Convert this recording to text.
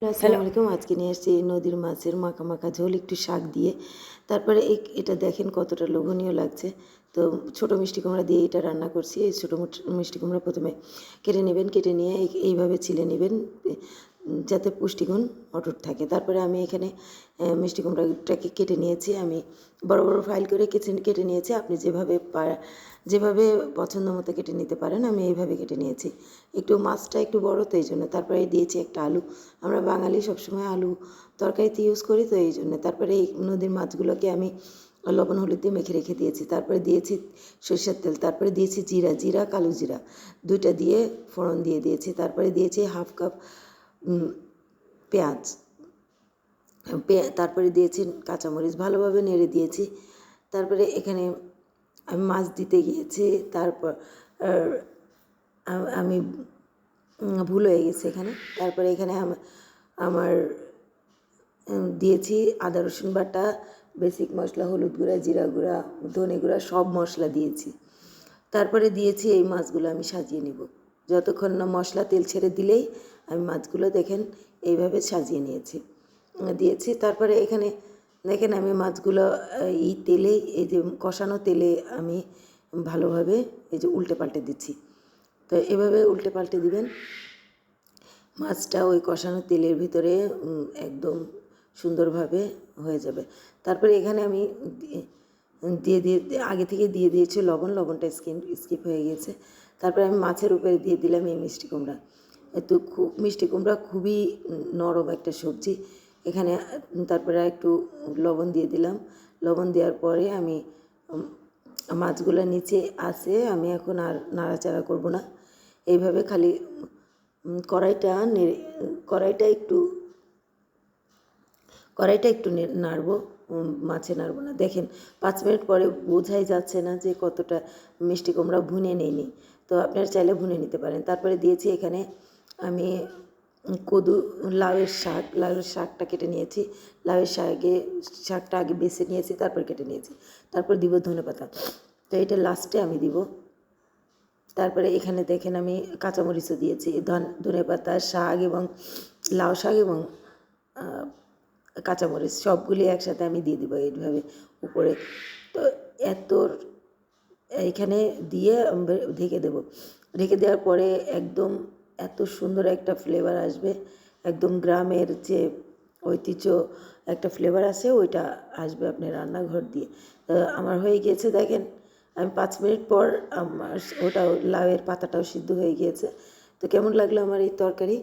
আসসালামু আলাইকুম। আজকে নিয়ে এসেছি নদীর মাছের মাখা মাখা ঝোল একটু শাক দিয়ে। তারপরে এটা দেখেন কতটা লোভনীয় লাগছে। তো ছোটো মিষ্টি কুমড়া দিয়ে এটা রান্না করছি। এই ছোটো মিষ্টি কুমড়া প্রথমে কেটে নেবেন, কেটে নিয়ে এইভাবে ছিলে নেবেন যাতে পুষ্টিগুণ অটুট থাকে। তারপরে আমি এখানে মিষ্টি কুমড়াটাকে কেটে নিয়েছি। আমি বড় বড় ফাইল করে কেটে নিয়েছি। আপনি যেভাবে পছন্দ মতো কেটে নিতে পারেন। আমি এইভাবে কেটে নিয়েছি। মাছটা একটু বড়, তো এই জন্য। তারপরে দিয়েছি একটা আলু। আমরা বাঙালি সবসময় আলু তরকারিতে ইউজ করি, তো এই জন্য। তারপরে এই নদীর মাছগুলোকে আমি লবণ হলুদ দিয়ে মেখে রেখে দিয়েছি। তারপরে দিয়েছি সরষের তেল, তারপরে দিয়েছি জিরা, কালো জিরা দুইটা দিয়ে ফোড়ন দিয়ে দিয়েছি। তারপরে দিয়েছি হাফ কাপ পেঁয়াজ, তারপরে দিয়েছি কাঁচামরিচ, ভালোভাবে নেড়ে দিয়েছি। তারপরে এখানে আমি মাছ দিতে গিয়েছি। তারপর আমি ভুল হয়ে গেছে এখানে। তারপরে এখানে আমার দিয়েছি আদা রসুন বাটা, বেসিক মশলা, হলুদ গুঁড়া, জিরা গুঁড়া, ধনে গুঁড়া, সব মশলা দিয়েছি। তারপরে দিয়েছি এই মাছগুলো আমি সাজিয়ে নিব। যতক্ষণ না মশলা তেল ছেড়ে দিলেই আমি মাছগুলো দেখেন এইভাবে সাজিয়ে দিয়েছি। তারপরে এখানে দেখেন আমি মাছগুলো এই তেলেই, এই যে কষানো তেলে আমি ভালোভাবে এই যে উল্টে পাল্টে দিচ্ছি। তো এভাবে উল্টে পাল্টে দিবেন। মাছটা ওই কষানো তেলের ভিতরে একদম সুন্দরভাবে হয়ে যাবে। তারপরে এখানে আমি আগে থেকে দিয়ে দিয়েছি লবণটা স্কিপ হয়ে গেছে। তারপরে আমি মাছের উপরে দিয়ে দিলাম এই মিষ্টি কুমড়া। মিষ্টি কুমড়া খুবই নরম একটা সবজি। এখানে তারপরে একটু লবণ দিয়ে দিলাম। লবণ দেওয়ার পরে আমি মাছগুলো নিচে আছে, আমি এখন আর নাড়াচাড়া করব না। এইভাবে খালি কড়াইটা একটু নাড়ব, মাছে নাড়ব না। দেখেন 5 মিনিট পরে বোঝাই যাচ্ছে না যে কতটা মিষ্টি কুমড়া ভুনে নেইনি। তো আপনারা চাইলে ভুনে নিতে পারেন। তারপরে দিয়েছি এখানে আমি লাউয়ের শাকটা কেটে নিয়েছি। শাকটা আগে বেছে নিয়েছি, তারপর কেটে নিয়েছি। তারপর দিব ধনেপাতা। তো এটা লাস্টে আমি দিব। তারপরে এখানে দেখেন আমি কাঁচামরিচও দিয়েছি, ধনেপাতা, শাক এবং লাউ শাক এবং কাঁচামরিচ সবগুলি একসাথে আমি দিয়ে দিব এইভাবে উপরে। তো এইখানে দিয়ে ঢেকে দেব। ঢেকে দেওয়ার পরে একদম এত সুন্দর একটা ফ্লেভার আসবে, একদম গ্রামের যে ঐতিহ্য একটা ফ্লেভার আছে ওইটা আসবে আপনার রান্নাঘর দিয়ে। আমার হয়ে গিয়েছে দেখেন। আমি 5 মিনিট পর আমার লাউয়ের পাতাটাও সিদ্ধ হয়ে গিয়েছে। তো কেমন লাগলো আমার এই তরকারি?